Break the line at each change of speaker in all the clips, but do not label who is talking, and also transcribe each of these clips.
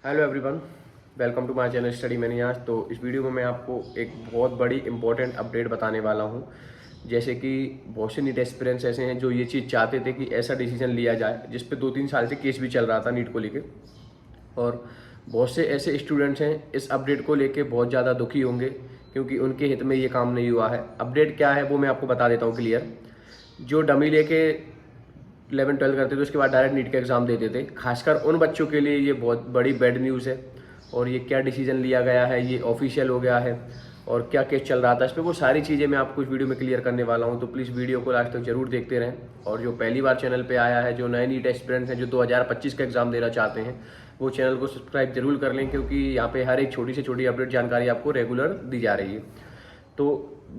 Hello everyone, welcome to my channel study many आज। तो इस वीडियो में मैं आपको एक बहुत बड़ी इंपॉर्टेंट अपडेट बताने वाला हूं। जैसे कि बहुत से नीट एस्पिरेंट्स ऐसे हैं जो ये चीज़ चाहते थे कि ऐसा डिसीजन लिया जाए जिस पे 2-3 साल से केस भी चल रहा था नीट को लेके, और बहुत से ऐसे स्टूडेंट्स हैं इस अपडेट को लेके बहुत ज़्यादा दुखी होंगे क्योंकि उनके हित में ये काम नहीं हुआ है। अपडेट क्या है वो मैं आपको बता देता हूँ क्लियर। जो डमी लेके 11-12 करते थे उसके बाद डायरेक्ट नीट का एग्ज़ाम देते थे, खासकर उन बच्चों के लिए ये बहुत बड़ी बैड न्यूज़ है। और ये क्या डिसीजन लिया गया है, ये ऑफिशियल हो गया है और क्या केस चल रहा था इस पर, वो सारी चीज़ें मैं आपको इस वीडियो में क्लियर करने वाला हूँ। तो प्लीज़ वीडियो को लास्ट तक जरूर देखते रहें। और जो पहली बार चैनल पे आया है, जो नए नीट एस्पिरेंट्स हैं जो 2025 का एग्ज़ाम देना चाहते हैं, वो चैनल को सब्सक्राइब जरूर कर लें क्योंकि यहाँ पे हर एक छोटी से छोटी अपडेट जानकारी आपको रेगुलर दी जा रही है। तो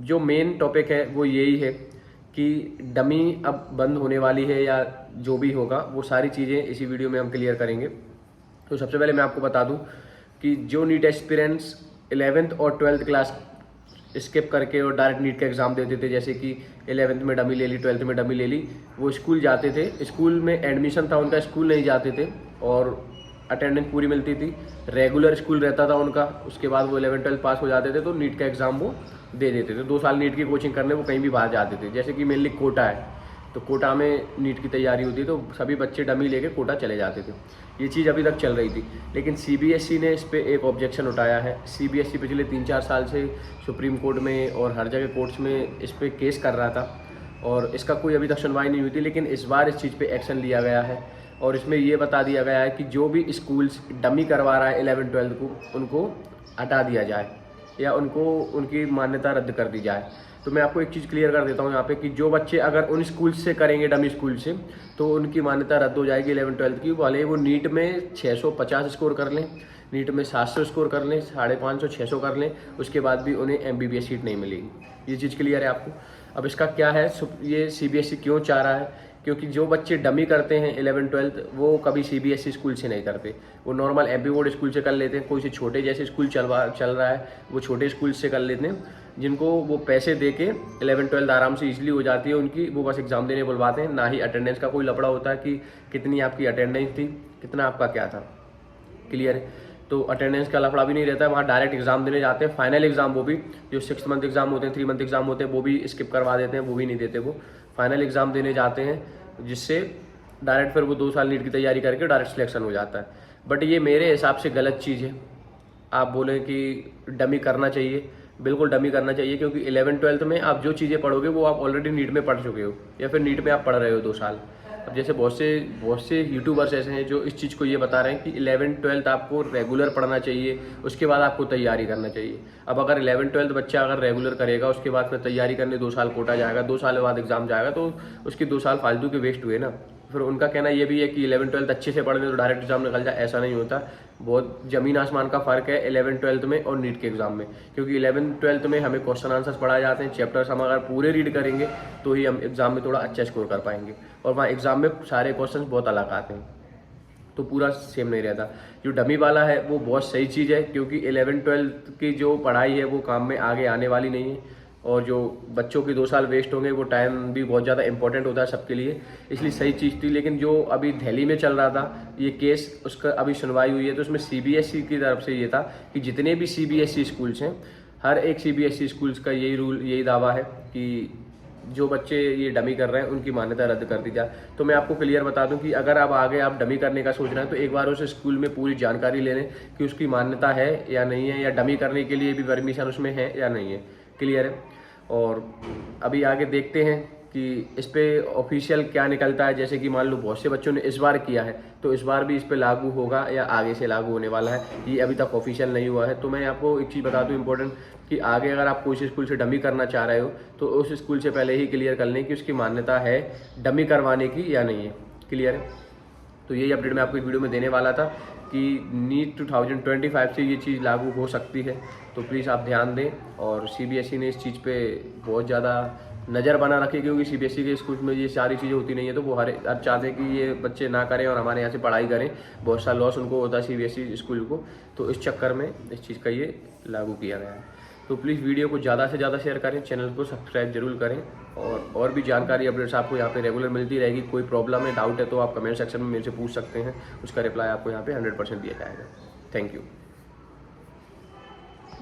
जो मेन टॉपिक है वो यही है कि डमी अब बंद होने वाली है या जो भी होगा वो सारी चीज़ें इसी वीडियो में हम क्लियर करेंगे। तो सबसे पहले मैं आपको बता दूं कि जो नीट एस्पिरेंट्स 11th और 12th क्लास स्किप करके और डायरेक्ट नीट का एग्ज़ाम देते थे, जैसे कि 11th में डमी ले ली, 12th में डमी ले ली, वो स्कूल जाते थे, स्कूल में एडमिशन था उनका, स्कूल नहीं जाते थे और अटेंडेंस पूरी मिलती थी, रेगुलर स्कूल रहता था उनका। उसके बाद वो 11-12 पास हो जाते थे तो नीट का एग्ज़ाम वो दे देते थे। 2 साल नीट की कोचिंग करने वो कहीं भी बाहर जाते थे, जैसे कि मेनली कोटा है तो कोटा में नीट की तैयारी होती तो सभी बच्चे डमी लेके कोटा चले जाते थे। ये चीज़ अभी तक चल रही थी, लेकिन सीबीएसई ने इस पर एक ऑब्जेक्शन उठाया है। सीबीएसई पिछले 3-4 साल से सुप्रीम कोर्ट में और हर जगह कोर्ट्स में इस पर केस कर रहा था और इसका कोई अभी तक सुनवाई नहीं हुई थी, लेकिन इस बार इस चीज़ पे एक्शन लिया गया है और इसमें ये बता दिया गया है कि जो भी स्कूल्स डमी करवा रहा है 11-12 को, उनको हटा दिया जाए या उनको उनकी मान्यता रद्द कर दी जाए। तो मैं आपको एक चीज़ क्लियर कर देता हूँ यहाँ पे कि जो बच्चे अगर उन स्कूल से करेंगे, डमी स्कूल से, तो उनकी मान्यता रद्द हो जाएगी 11-12 की। वाले वो नीट में 650 स्कोर कर लें, नीट में 700 स्कोर कर लें, 550-600 कर लें, उसके बाद भी उन्हें MBBS सीट नहीं मिलेगी। ये चीज़ क्लियर है आपको। अब इसका क्या है, ये CBSE क्यों चाह रहा है, क्योंकि जो बच्चे डमी करते हैं 11-12 वो कभी CBSE स्कूल से नहीं करते, वो नॉर्मल MP बोर्ड स्कूल से कर लेते हैं। कोई से छोटे जैसे स्कूल चल रहा है वो छोटे स्कूल से कर लेते हैं, जिनको वो पैसे दे के 11-12 आराम से ईजिली हो जाती है उनकी। वो बस एग्ज़ाम देने बुलवाते हैं, ना ही अटेंडेंस का कोई लफड़ा होता है कि कितनी आपकी अटेंडेंस थी, कितना आपका क्या था। क्लियर है। तो अटेंडेंस का लफड़ा भी नहीं रहता है, वहाँ डायरेक्ट एग्जाम देने जाते हैं। फाइनल एग्जाम वो भी जो 6 मंथ एग्जाम होते हैं, 3 मंथ एग्जाम होते हैं, वो भी स्किप करवा देते हैं, वो भी नहीं देते। वो फाइनल एग्जाम देने जाते हैं जिससे डायरेक्ट फिर वो 2 साल नीट की तैयारी करके डायरेक्ट सिलेक्शन हो जाता है। बट ये मेरे हिसाब से गलत चीज़ है। आप बोलें कि डमी करना चाहिए, बिल्कुल डमी करना चाहिए, क्योंकि 11-12 में आप जो चीज़ें पढ़ोगे वो आप ऑलरेडी नीट में पढ़ चुके हो या फिर नीट में आप पढ़ रहे हो 2 साल। अब जैसे बहुत से यूट्यूबर्स ऐसे हैं जो इस चीज़ को ये बता रहे हैं कि 11-12 आपको रेगुलर पढ़ना चाहिए, उसके बाद आपको तैयारी करना चाहिए। अब अगर 11-12 बच्चा अगर रेगुलर करेगा, उसके बाद फिर तैयारी करने 2 साल कोटा जाएगा, 2 साल बाद एग्जाम जाएगा, तो उसके 2 साल फालतू के वेस्ट हुए ना। फिर उनका कहना ये भी है कि 11-12 अच्छे से पढ़ने तो डायरेक्ट एग्जाम निकल जाए, ऐसा नहीं होता। बहुत ज़मीन आसमान का फ़र्क है 11-12 में और नीट के एग्ज़ाम में, क्योंकि 11-12 में हमें क्वेश्चन आंसर्स पढ़ाए जाते हैं, चैप्टर्स हम अगर पूरे रीड करेंगे तो ही हम एग्ज़ाम में थोड़ा अच्छा स्कोर कर पाएंगे, और वहाँ एग्ज़ाम में सारे क्वेश्चन बहुत अलग आते हैं तो पूरा सेम नहीं रहता। जो डमी वाला है वो बहुत सही चीज़ है, क्योंकि 11-12 की जो पढ़ाई है वो काम में आगे आने वाली नहीं है, और जो बच्चों के 2 साल वेस्ट होंगे वो टाइम भी बहुत ज़्यादा इंपॉर्टेंट होता है सबके लिए, इसलिए सही चीज़ थी। लेकिन जो अभी दिल्ली में चल रहा था ये केस, उसका अभी सुनवाई हुई है, तो उसमें CBSE की तरफ से ये था कि जितने भी CBSE स्कूल्स हैं, हर एक CBSE स्कूल्स का यही दावा है कि जो बच्चे ये डमी कर रहे हैं उनकी मान्यता रद्द कर दी जाए। तो मैं आपको क्लियर बता दूं कि अगर आप आगे आप डमी करने का सोच रहे हैं तो एक बार उस स्कूल में पूरी जानकारी ले लें कि उसकी मान्यता है या नहीं है, या डमी करने के लिए भी परमिशन उसमें है या नहीं है। क्लियर है। और अभी आगे देखते हैं कि इस पर ऑफिशियल क्या निकलता है। जैसे कि मान लो बहुत से बच्चों ने इस बार किया है, तो इस बार भी इस पर लागू होगा या आगे से लागू होने वाला है, ये अभी तक ऑफिशियल नहीं हुआ है। तो मैं आपको एक चीज़ बता दूं इंपॉर्टेंट, कि आगे अगर आप कोई स्कूल से डमी करना चाह रहे हो तो उस स्कूल से पहले ही क्लियर कर लें कि उसकी मान्यता है डमी करवाने की या नहीं है। क्लियर है। तो यही अपडेट मैं आपको इस वीडियो में देने वाला था कि नीट 2025 से ये चीज़ लागू हो सकती है, तो प्लीज़ आप ध्यान दें। और CBSE ने इस चीज़ पे बहुत ज़्यादा नज़र बना रखी, क्योंकि CBSE के स्कूल में ये सारी चीज़ें होती नहीं है, तो वो हर चाहते हैं कि ये बच्चे ना करें और हमारे यहाँ से पढ़ाई करें। बहुत सा लॉस उनको होता है CBSE स्कूल को, तो इस चक्कर में इस चीज़ का ये लागू किया गया है। तो प्लीज़ वीडियो को ज़्यादा से ज़्यादा शेयर करें, चैनल को सब्सक्राइब जरूर करें, और भी जानकारी अपडेट्स आपको यहाँ पे रेगुलर मिलती रहेगी। कोई प्रॉब्लम है, डाउट है तो आप कमेंट सेक्शन में मेरे से पूछ सकते हैं, उसका रिप्लाई आपको यहाँ पे 100% दिया जाएगा। Thank you.